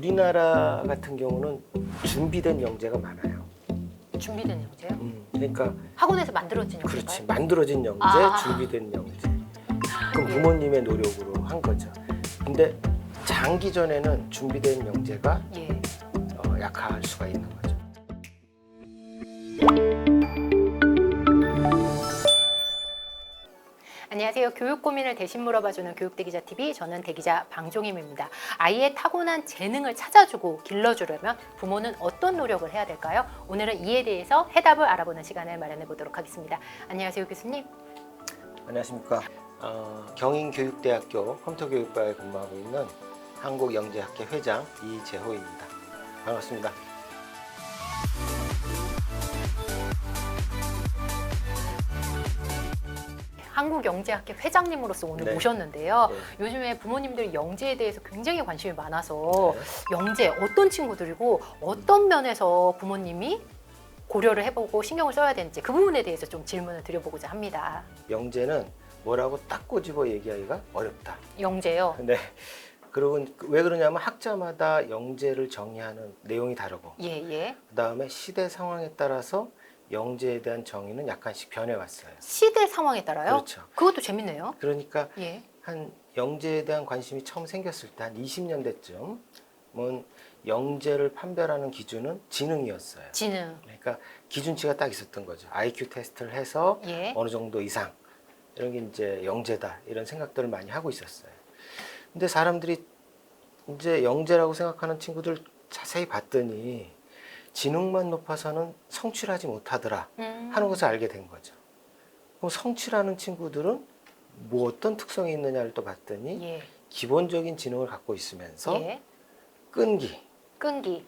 우리나라 같은 경우는 준비된 영재가 많아요. 준비된 영재요? 그러니까 학원에서 만들어진 영재인가요? 그렇지, 만들어진 영재, 준비된 영재. 그럼 예. 부모님의 노력으로 한 거죠. 근데 장기전에는 준비된 영재가 예. 약할 수가 있는 거죠. 안녕하세요. 교육 고민을 대신 물어봐주는 교육대기자TV, 저는 대기자 방종임입니다. 아이의 타고난 재능을 찾아주고 길러주려면 부모는 어떤 노력을 해야 될까요? 오늘은 이에 대해서 해답을 알아보는 시간을 마련해 보도록 하겠습니다. 안녕하세요, 교수님. 안녕하십니까. 경인교육대학교 컴퓨터교육과에 근무하고 있는 한국영재학회 회장 이재호입니다. 반갑습니다. 한국영재학회 회장님으로서 오늘 네. 모셨는데요. 네. 요즘에 부모님들이 영재에 대해서 굉장히 관심이 많아서 네. 영재 어떤 친구들이고 어떤 면에서 부모님이 고려를 해보고 신경을 써야 되는지 그 부분에 대해서 좀 질문을 드려보고자 합니다. 영재는 뭐라고 딱 꼬집어 얘기하기가 어렵다. 영재요? 네. 그리고 왜 그러냐면 학자마다 영재를 정의하는 내용이 다르고 예. 그다음에 시대 상황에 따라서 영재에 대한 정의는 약간씩 변해왔어요. 시대 상황에 따라요? 그렇죠. 그것도 재밌네요. 그러니까 예. 한 영재에 대한 관심이 처음 생겼을 때 한 20년대쯤은 영재를 판별하는 기준은 지능이었어요. 지능. 그러니까 기준치가 딱 있었던 거죠. IQ 테스트를 해서 예. 어느 정도 이상 이런 게 이제 영재다 이런 생각들을 많이 하고 있었어요. 근데 사람들이 이제 영재라고 생각하는 친구들 자세히 봤더니 지능만 높아서는 성취를 하지 못하더라 하는 것을 알게 된 거죠. 그럼 성취라는 친구들은 뭐 어떤 특성이 있느냐를 또 봤더니 예. 기본적인 지능을 갖고 있으면서 예. 끈기, 끈기,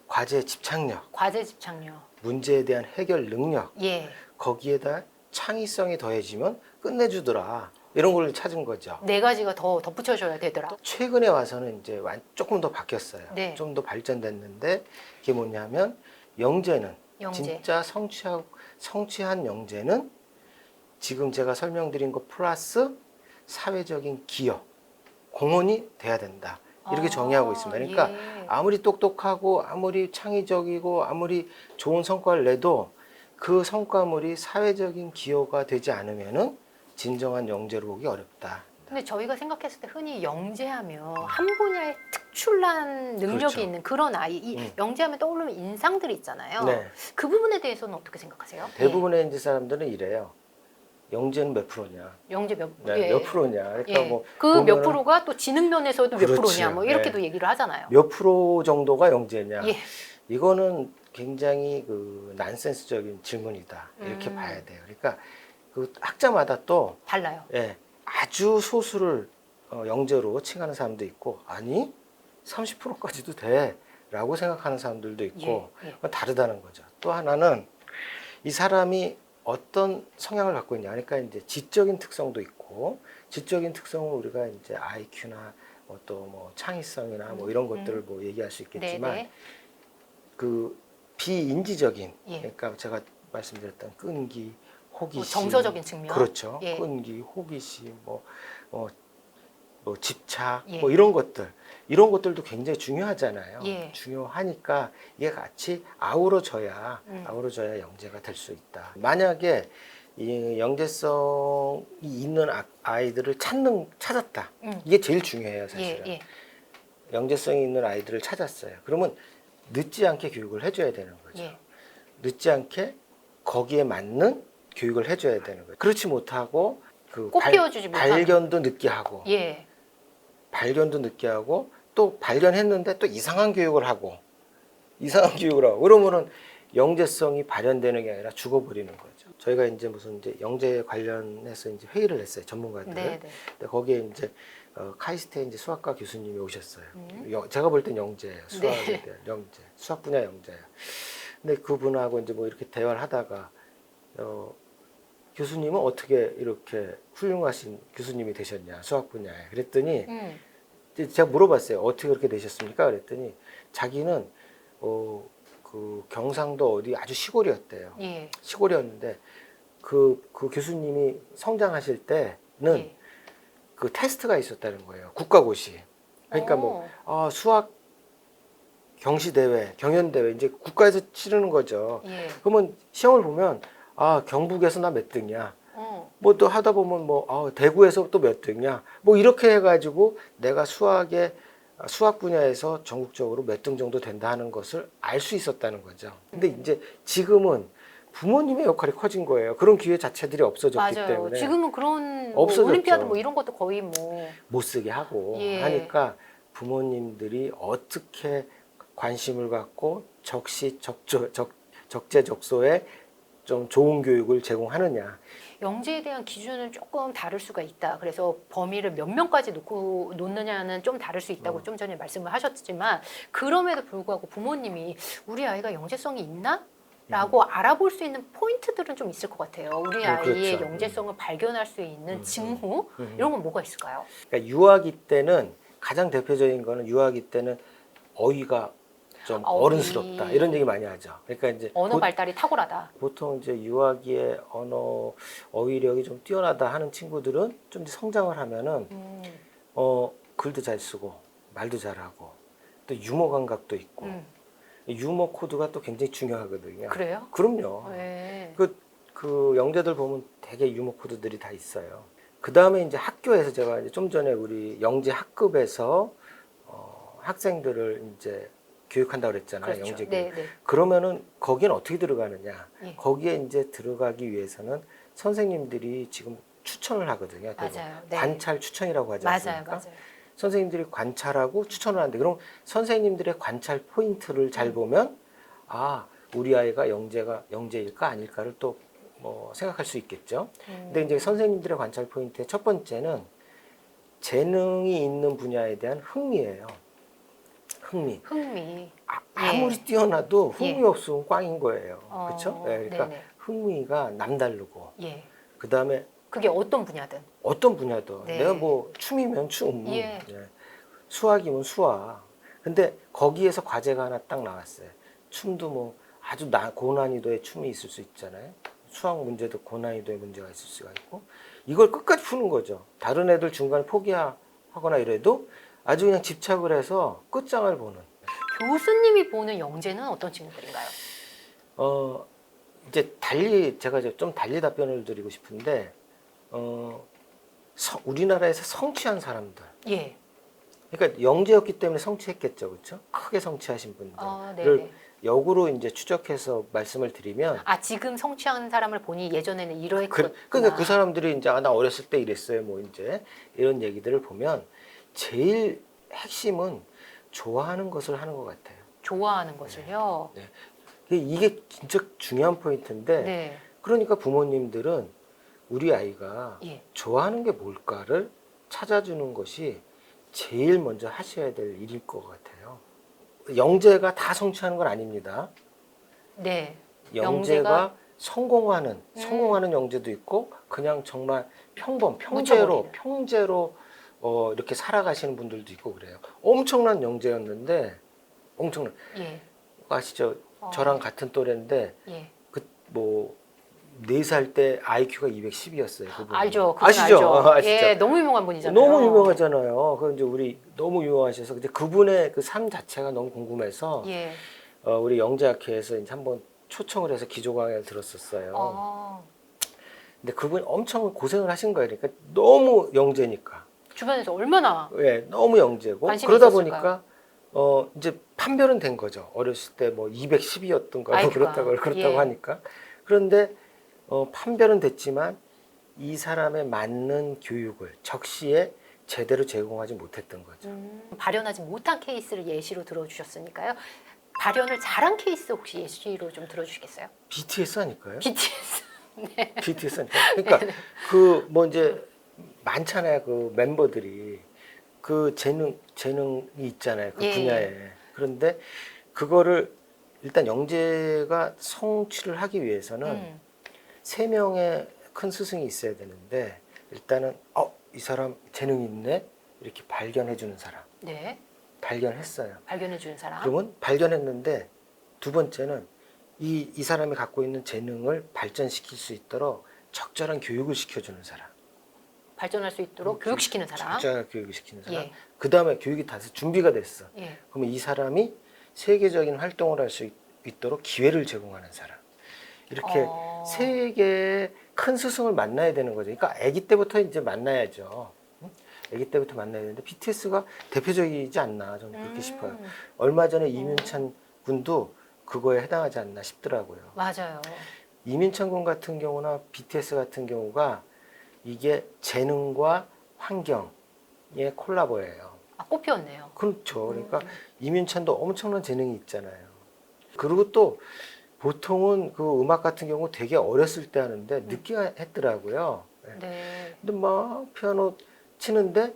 과제 집착력, 과제 집착력. 문제에 대한 해결 능력, 예. 거기에다 창의성이 더해지면 끝내주더라 이런 걸 찾은 거죠. 네 가지가 더 덧붙여줘야 되더라. 최근에 와서는 이제 조금 더 바뀌었어요. 네. 좀 더 발전됐는데 그게 뭐냐면 영재는 영재. 진짜 성취한 영재는 지금 제가 설명드린 것 플러스 사회적인 기여, 공헌이 돼야 된다. 이렇게 정의하고 있습니다. 그러니까 예. 아무리 똑똑하고 아무리 창의적이고 아무리 좋은 성과를 내도 그 성과물이 사회적인 기여가 되지 않으면은 진정한 영재로 보기 어렵다. 근데 저희가 생각했을 때 흔히 영재하면 한 분야에 특출난 능력이 그렇죠. 있는 그런 아이, 영재하면 떠오르는 인상들이 있잖아요. 네. 그 부분에 대해서는 어떻게 생각하세요? 대부분의 이제 사람들은 이래요. 영재는 몇 프로냐? 예. 영재 몇, 네, 예. 몇 프로냐? 그러니까 예. 뭐 그 몇 보면은 프로가 또 지능 면에서도 몇 그렇죠. 프로냐 뭐 이렇게도 네. 얘기를 하잖아요. 몇 프로 정도가 영재냐? 예. 이거는 굉장히 그 난센스적인 질문이다. 이렇게 봐야 돼요. 그러니까 그 학자마다 또 달라요. 예, 아주 소수를 영재로 칭하는 사람도 있고 아니 30%까지도 돼라고 생각하는 사람들도 있고 예. 다르다는 거죠. 또 하나는 이 사람이 어떤 성향을 갖고 있냐. 그러니까 이제 지적인 특성도 있고 지적인 특성은 우리가 이제 IQ나 또 뭐 창의성이나 뭐 이런 것들을 뭐 얘기할 수 있겠지만 네네. 그 비인지적인 예. 그러니까 제가 말씀드렸던 끈기, 호기심, 뭐 정서적인 측면. 그렇죠. 예. 끈기, 호기심, 뭐 집착, 예. 뭐 이런 것들도 굉장히 중요하잖아요. 예. 중요하니까 이게 같이 아우러져야 영재가 될 수 있다. 만약에 이 영재성이 있는 아이들을 찾았다. 이게 제일 중요해요, 사실은. 예. 영재성이 있는 아이들을 찾았어요. 그러면 늦지 않게 교육을 해줘야 되는 거죠. 예. 늦지 않게 거기에 맞는 교육을 해줘야 되는 거예요. 그렇지 못하고 그 꽃피워주지 못하는. 발견도 늦게 하고 예. 또 발견했는데 또 이상한 교육을 하고 그러면은 영재성이 발현되는 게 아니라 죽어버리는 거죠. 저희가 이제 무슨 이제 영재 관련해서 이제 회의를 했어요, 전문가들. 네. 근데 거기에 이제 카이스트의 이제 수학과 교수님이 오셨어요. 제가 볼 땐 영재예요. 수학에 대한 영재, 수학 분야 영재예요. 근데 그분하고 이제 뭐 이렇게 대화를 하다가 교수님은 어떻게 이렇게 훌륭하신 교수님이 되셨냐, 수학 분야에. 그랬더니 제가 물어봤어요. 어떻게 그렇게 되셨습니까? 그랬더니 자기는 그 경상도 어디 아주 시골이었대요. 예. 시골이었는데 그 교수님이 성장하실 때는 그 테스트가 있었다는 거예요. 국가고시. 그러니까 뭐 수학 경시 대회, 경연 대회 이제 국가에서 치르는 거죠. 예. 그러면 시험을 보면 아 경북에서 나 몇 등이야. 뭐 또 하다 보면 뭐 대구에서 또 몇 등이야. 뭐 이렇게 해가지고 내가 수학 분야에서 전국적으로 몇 등 정도 된다 하는 것을 알 수 있었다는 거죠. 근데 이제 지금은 부모님의 역할이 커진 거예요. 그런 기회 자체들이 없어졌기 맞아요. 때문에 지금은 그런 뭐 없어졌죠. 올림피아드 뭐 이런 것도 거의 뭐 못 쓰게 하고 예. 하니까 부모님들이 어떻게 관심을 갖고 적재적소에 좀 좋은 교육을 제공하느냐. 영재에 대한 기준은 조금 다를 수가 있다. 그래서 범위를 몇 명까지 놓느냐는 좀 다를 수 있다고 좀 전에 말씀을 하셨지만 그럼에도 불구하고 부모님이 우리 아이가 영재성이 있나? 라고 알아볼 수 있는 포인트들은 좀 있을 것 같아요. 우리 아이의 그렇죠. 영재성을 발견할 수 있는 징후 이런 건 뭐가 있을까요? 그러니까 유아기 때는 가장 대표적인 거는 유아기 때는 어휘가 좀 어휘. 어른스럽다 이런 얘기 많이 하죠. 그러니까 이제 언어 발달이 탁월하다. 보통 이제 유아기에 어휘력이 좀 뛰어나다 하는 친구들은 좀 이제 성장을 하면은 글도 잘 쓰고 말도 잘하고 또 유머 감각도 있고 유머 코드가 또 굉장히 중요하거든요. 그래요? 그럼요. 네. 그 영재들 보면 되게 유머 코드들이 다 있어요. 그 다음에 이제 학교에서 제가 이제 좀 전에 우리 영재 학급에서 학생들을 이제 교육한다고 그랬잖아요. 그렇죠. 영재 교육. 네, 네. 그러면은 거기는 어떻게 들어가느냐? 예. 거기에 이제 들어가기 위해서는 선생님들이 지금 추천을 하거든요. 대부분. 맞아요. 네. 관찰 추천이라고 하지 맞아요, 않습니까? 맞아요. 선생님들이 관찰하고 추천을 하는데 그럼 선생님들의 관찰 포인트를 잘 보면 아 우리 아이가 영재일까 아닐까를 또 뭐 생각할 수 있겠죠. 근데 이제 선생님들의 관찰 포인트의 첫 번째는 재능이 있는 분야에 대한 흥미예요. 흥미. 아무리 예. 뛰어나도 흥미 예. 없으면 꽝인 거예요. 그렇죠? 그러니까 네네. 흥미가 남다르고 예. 그 다음에 그게 어떤 분야든. 어떤 분야도 네. 내가 뭐 춤이면 춤, 예. 수학이면 수학. 근데 거기에서 과제가 하나 딱 나왔어요. 춤도 뭐 아주 고난이도의 춤이 있을 수 있잖아요. 수학 문제도 고난이도의 문제가 있을 수가 있고 이걸 끝까지 푸는 거죠. 다른 애들 중간에 포기하거나 이래도 아주 그냥 집착을 해서 끝장을 보는. 교수님이 보는 영재는 어떤 친구들인가요? 이제 제가 좀 달리 답변을 드리고 싶은데 우리나라에서 성취한 사람들. 예. 그러니까 영재였기 때문에 성취했겠죠, 그렇죠? 크게 성취하신 분들을 네네. 역으로 이제 추적해서 말씀을 드리면, 지금 성취한 사람을 보니 예전에는 이러했구나. 그러니까 그 사람들이 이제 나 어렸을 때 이랬어요, 뭐 이제 이런 얘기들을 보면 제일 핵심은 좋아하는 것을 하는 것 같아요. 좋아하는 것을요. 네. 이게 진짜 중요한 포인트인데, 네. 그러니까 부모님들은 우리 아이가 예. 좋아하는 게 뭘까를 찾아주는 것이 제일 먼저 하셔야 될 일일 것 같아요. 영재가 다 성취하는 건 아닙니다. 네. 영재가 성공하는 영재도 있고 그냥 정말 묻혀버리는. 평재로 이렇게 살아가시는 분들도 있고 그래요. 엄청난 영재였는데 엄청난 예. 아시죠? 저랑 같은 또래인데 예. 뭐 4살 때 IQ가 210이었어요. 알죠. 아시죠? 아시죠? 예, 너무 유명한 분이잖아요. 너무 유명하잖아요. 그 이제 우리 너무 유명하셔서 근데 그분의 그 삶 자체가 너무 궁금해서 예. 우리 영재학회에서 이제 한번 초청을 해서 기조 강의를 들었었어요. 근데 그분이 엄청 고생을 하신 거예요. 그러니까 너무 영재니까. 주변에서 얼마나 너무 영재고 관심이 그러다 있었을까요? 보니까 이제 판별은 된 거죠. 어렸을 때 뭐 210이었던가 뭐 IQ가. 그렇다고 예. 하니까. 그런데 판별은 됐지만 이 사람에 맞는 교육을 적시에 제대로 제공하지 못했던 거죠. 발현하지 못한 케이스를 예시로 들어주셨으니까요. 발현을 잘한 케이스 혹시 예시로 좀 들어주시겠어요? BTS 아닐까요? BTS. 네. BTS 아닐까요? 그러니까 그 뭐 이제 많잖아요. 그 멤버들이 그 재능이 있잖아요. 그 예. 분야에. 그런데 그거를 일단 영재가 성취를 하기 위해서는 3명의 큰 스승이 있어야 되는데 일단은 이 사람 재능이 있네 이렇게 발견해 주는 사람. 네. 발견했어요. 발견해 주는 사람. 그러면 발견했는데 두 번째는 이 사람이 갖고 있는 재능을 발전시킬 수 있도록 적절한 교육을 시켜주는 사람. 발전할 수 있도록 교육시키는 사람. 적절한 교육을 시키는 사람. 예. 그 다음에 교육이 다 돼서 준비가 됐어. 예. 그러면 이 사람이 세계적인 활동을 할 수 있도록 기회를 제공하는 사람. 이렇게 세 개의 큰 스승을 만나야 되는 거죠. 그러니까 아기 때부터 이제 만나야죠. 응? 아기 때부터 만나야 되는데 BTS가 대표적이지 않나 저는 그렇게 싶어요. 얼마 전에 이민찬 군도 그거에 해당하지 않나 싶더라고요. 맞아요. 이민찬 군 같은 경우나 BTS 같은 경우가 이게 재능과 환경의 콜라보예요. 아, 꽃피웠네요. 그렇죠. 그러니까 이민찬도 엄청난 재능이 있잖아요. 그리고 또 보통은 그 음악 같은 경우 되게 어렸을 때 하는데 늦게 했더라고요. 네. 근데 막 피아노 치는데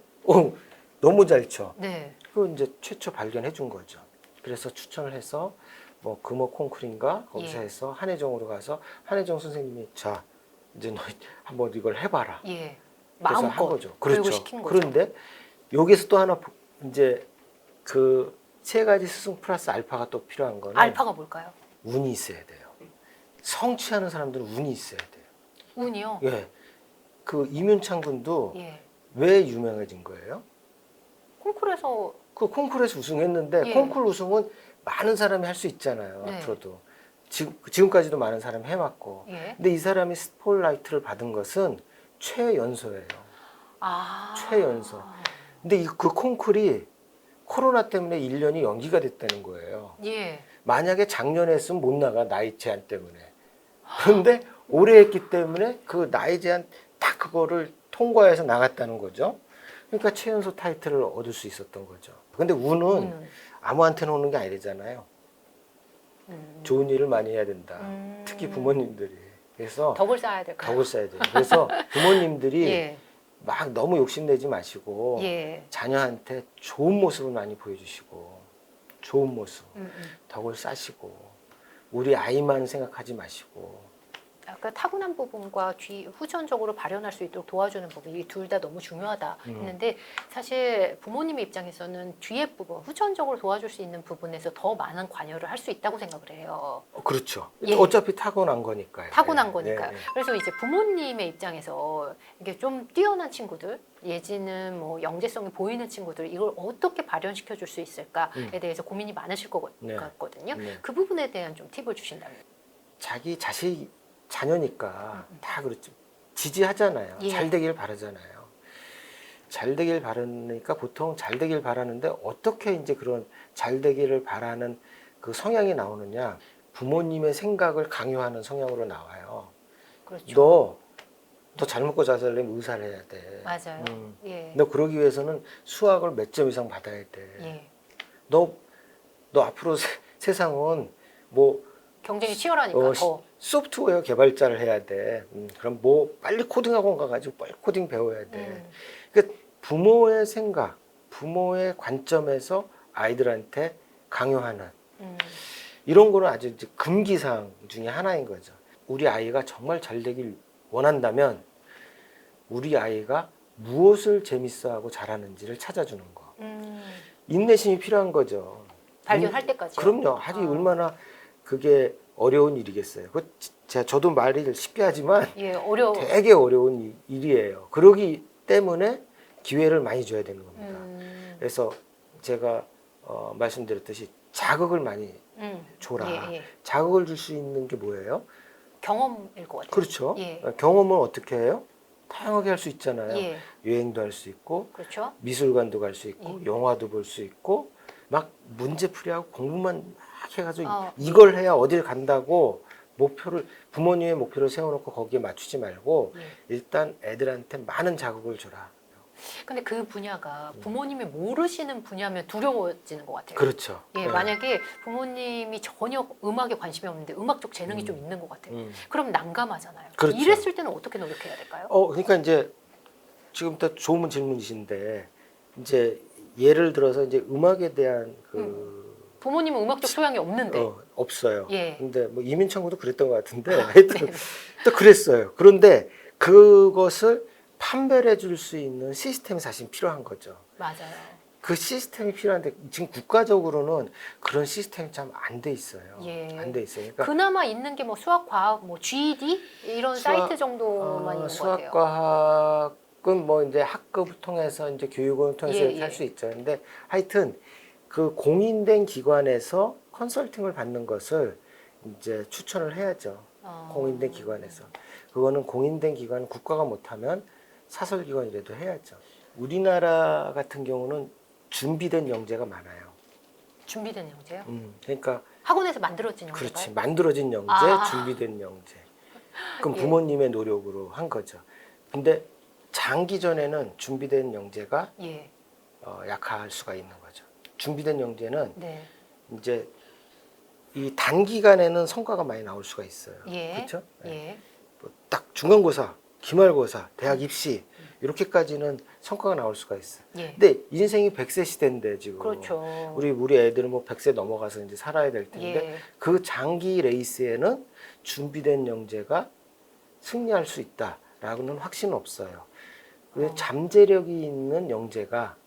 너무 잘 쳐. 네. 그거 이제 최초 발견해 준 거죠. 그래서 추천을 해서 뭐 금호 콩쿠르인가 거기서 예. 해서 한혜정으로 가서 한혜정 선생님이 자 이제 너 한번 이걸 해봐라. 예. 그래서 한 마음껏 거죠. 교육을 그렇죠. 시킨 거죠. 그런데 여기서 또 하나 이제 그 세 가지 스승 플러스 알파가 또 필요한 거는 알파가 뭘까요? 운이 있어야 돼요. 성취하는 사람들은 운이 있어야 돼요. 운이요. 예. 그 이민찬 군도 예. 왜 유명해진 거예요? 콩쿠르에서 그 콩쿠르에서 우승했는데 예. 콩쿠르 우승은 많은 사람이 할 수 있잖아요. 네. 앞으로도. 지금까지도 많은 사람이 해왔고. 예. 근데 이 사람이 스포트라이트를 받은 것은 최연소예요. 아. 최연소. 근데 그 콩쿠르이 코로나 때문에 1년이 연기가 됐다는 거예요. 예. 만약에 작년에 했으면 못 나가, 나이 제한 때문에. 그런데 올해 했기 때문에 그 나이 제한 딱 그거를 통과해서 나갔다는 거죠. 그러니까 최연소 타이틀을 얻을 수 있었던 거죠. 근데 운은 아무한테나 오는 게 아니잖아요. 좋은 일을 많이 해야 된다. 특히 부모님들이. 그래서 덕을 쌓아야 될까요? 덕을 쌓아야 돼요. 그래서 부모님들이 예. 막 너무 욕심내지 마시고 예. 자녀한테 좋은 모습을 많이 보여주시고 좋은 모습, 음. 덕을 쌓으시고 우리 아이만 생각하지 마시고 아까 타고난 부분과 후천적으로 발현할 수 있도록 도와주는 부분, 이 둘 다 너무 중요하다 했는데 사실 부모님의 입장에서는 뒤에 부분, 후천적으로 도와줄 수 있는 부분에서 더 많은 관여를 할 수 있다고 생각을 해요. 그렇죠. 예. 어차피 타고난 거니까요. 타고난 예, 거니까요. 예, 예. 그래서 이제 부모님의 입장에서 이게 좀 뛰어난 친구들, 예지는 뭐 영재성이 보이는 친구들, 이걸 어떻게 발현시켜 줄 수 있을까에 대해서 고민이 많으실 것 네. 같거든요. 네. 그 부분에 대한 좀 팁을 주신다면. 자기 자녀니까 다 그렇죠. 지지하잖아요. 예. 잘 되길 바라잖아요. 잘 되길 바라니까 보통 잘 되길 바라는데 어떻게 이제 그런 잘 되기를 바라는 그 성향이 나오느냐? 부모님의 생각을 강요하는 성향으로 나와요. 그렇죠. 너 잘 먹고 잘 살려면 의사를 해야 돼. 맞아요. 예. 너 그러기 위해서는 수학을 몇 점 이상 받아야 돼. 예. 너 앞으로 세상은 뭐 경쟁이 치열하니까 더. 소프트웨어 개발자를 해야 돼. 그럼 뭐 빨리 코딩학원 가가지고 빨리 코딩 배워야 돼. 그러니까 부모의 생각, 부모의 관점에서 아이들한테 강요하는 이런 거는 아주 이제 금기사항 중에 하나인 거죠. 우리 아이가 정말 잘 되길 원한다면 우리 아이가 무엇을 재밌어하고 잘하는지를 찾아주는 거. 인내심이 필요한 거죠. 발견할 때까지. 그럼요. 아주 얼마나 그게 어려운 일이겠어요. 저도 말을 쉽게 하지만 예, 어려워. 되게 어려운 일이에요. 그러기 때문에 기회를 많이 줘야 되는 겁니다. 그래서 제가 말씀드렸듯이 자극을 많이 줘라. 예, 예. 자극을 줄 수 있는 게 뭐예요? 경험일 것 같아요. 그렇죠. 예. 경험은 어떻게 해요? 다양하게 할 수 있잖아요. 예. 여행도 할 수 있고 그렇죠. 미술관도 갈 수 있고 예. 영화도 볼 수 있고 막 문제풀이하고 공부만 막 해가지고 어. 이걸 해야 어딜 간다고 부모님의 목표를 세워놓고 거기에 맞추지 말고 예. 일단 애들한테 많은 자극을 줘라. 근데 그 분야가 부모님이 모르시는 분야면 두려워지는 것 같아요. 그렇죠. 예, 만약에 부모님이 전혀 음악에 관심이 없는데 음악 쪽 재능이 좀 있는 것 같아요. 그럼 난감하잖아요. 그렇죠. 이랬을 때는 어떻게 노력해야 될까요? 그러니까 이제 지금부터 좋은 질문이신데 이제 예를 들어서 이제 음악에 대한 부모님은 음악 쪽 소양이 없는데. 없어요. 예. 근데 뭐 이민창구도 그랬던 것 같은데 하여튼 또 그랬어요. 그런데 그것을 판별해 줄 수 있는 시스템이 사실 필요한 거죠. 맞아요. 그 시스템이 필요한데 지금 국가적으로는 그런 시스템이 참 안 돼 있어요. 예. 안 돼 있어요. 그러니까 그나마 있는 게 뭐 수학, 과학, 뭐 GED 이런 사이트 정도만 있는 것 같아요. 수학과학은 뭐 이제 학급을 통해서 이제 교육원을 통해서 예, 이렇게 예. 할 수 있죠. 근데 하여튼 그 공인된 기관에서 컨설팅을 받는 것을 이제 추천을 해야죠. 공인된 기관에서. 그거는 공인된 기관 국가가 못하면 사설기관이라도 해야죠. 우리나라 같은 경우는 준비된 영재가 많아요. 준비된 영재요? 그러니까 학원에서 만들어진 영재가요? 그렇지. 만들어진 영재, 아. 준비된 영재. 그럼 예. 부모님의 노력으로 한 거죠. 근데 장기전에는 준비된 영재가 예. 약할 수가 있는 거죠. 준비된 영재는 네. 이제 이 단기간에는 성과가 많이 나올 수가 있어요. 예. 그렇죠? 예. 딱 중간고사, 기말고사, 대학 입시 이렇게까지는 성과가 나올 수가 있어요. 예. 근데 인생이 100세 시대인데 지금 그렇죠. 우리 애들은 뭐 100세 넘어가서 이제 살아야 될 텐데 예. 그 장기 레이스에는 준비된 영재가 승리할 수 있다라고는 확신은 없어요. 왜 잠재력이 있는 영재가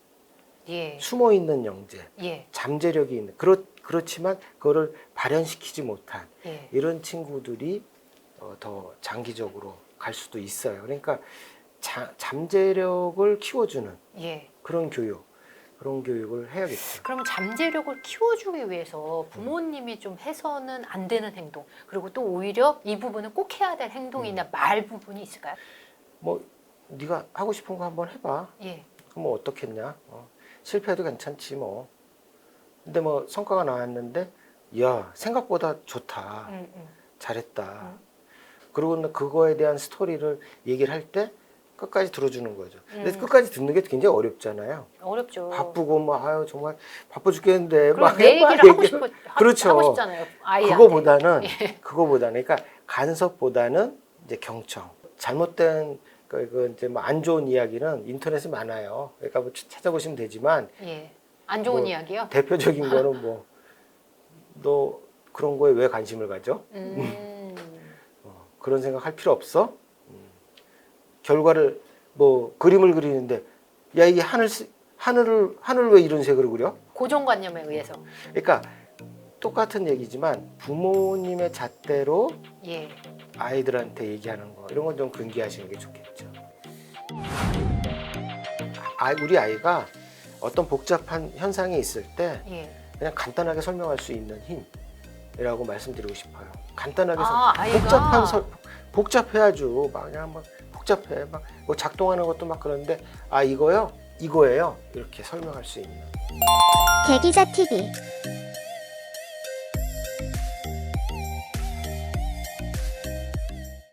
예. 숨어 있는 영재, 예. 잠재력이 있는 그렇지만 그거를 발현시키지 못한 예. 이런 친구들이 더 장기적으로 갈 수도 있어요. 그러니까 잠재력을 키워주는 예. 그런 교육을 해야겠죠. 그럼 잠재력을 키워주기 위해서 부모님이 좀 해서는 안 되는 행동, 그리고 또 오히려 이 부분은 꼭 해야 될 행동이나 말 부분이 있을까요? 뭐 네가 하고 싶은 거 한번 해봐. 예. 그럼 뭐 어떻겠냐? 실패해도 괜찮지 뭐. 근데 뭐 성과가 나왔는데, 야 생각보다 좋다, 잘했다. 그리고 그거에 대한 스토리를 얘기를 할 때 끝까지 들어주는 거죠. 근데 끝까지 듣는 게 굉장히 어렵잖아요. 어렵죠. 바쁘고 뭐 아유 정말 바빠 죽겠는데 그리고 막 내 얘기를 하고 싶어, 그렇죠. 하고 싶잖아요. 아이한테. 그거보다는 그러니까 간섭보다는 이제 경청. 잘못된 그 이제 뭐 안 좋은 이야기는 인터넷에 많아요. 그러니까 뭐 찾아보시면 되지만 예. 안 좋은 뭐 이야기요? 대표적인 거는 뭐 너 그런 거에 왜 관심을 가져? 그런 생각 할 필요 없어. 결과를 뭐 그림을 그리는데 야 이게 하늘을 왜 이런 색으로 그려? 고정관념에 의해서. 그러니까 똑같은 얘기지만 부모님의 잣대로 예. 아이들한테 얘기하는 거 이런 건 좀 금기하시는 게 좋겠죠. 우리 아이가 어떤 복잡한 현상이 있을 때 예. 그냥 간단하게 설명할 수 있는 힘이라고 말씀드리고 싶어요. 간단하게 아이가 복잡해야죠. 막 그냥 막 복잡해 막 뭐 작동하는 것도 막 그런데 이거예요 이렇게 설명할 수 있는. 대기자 TV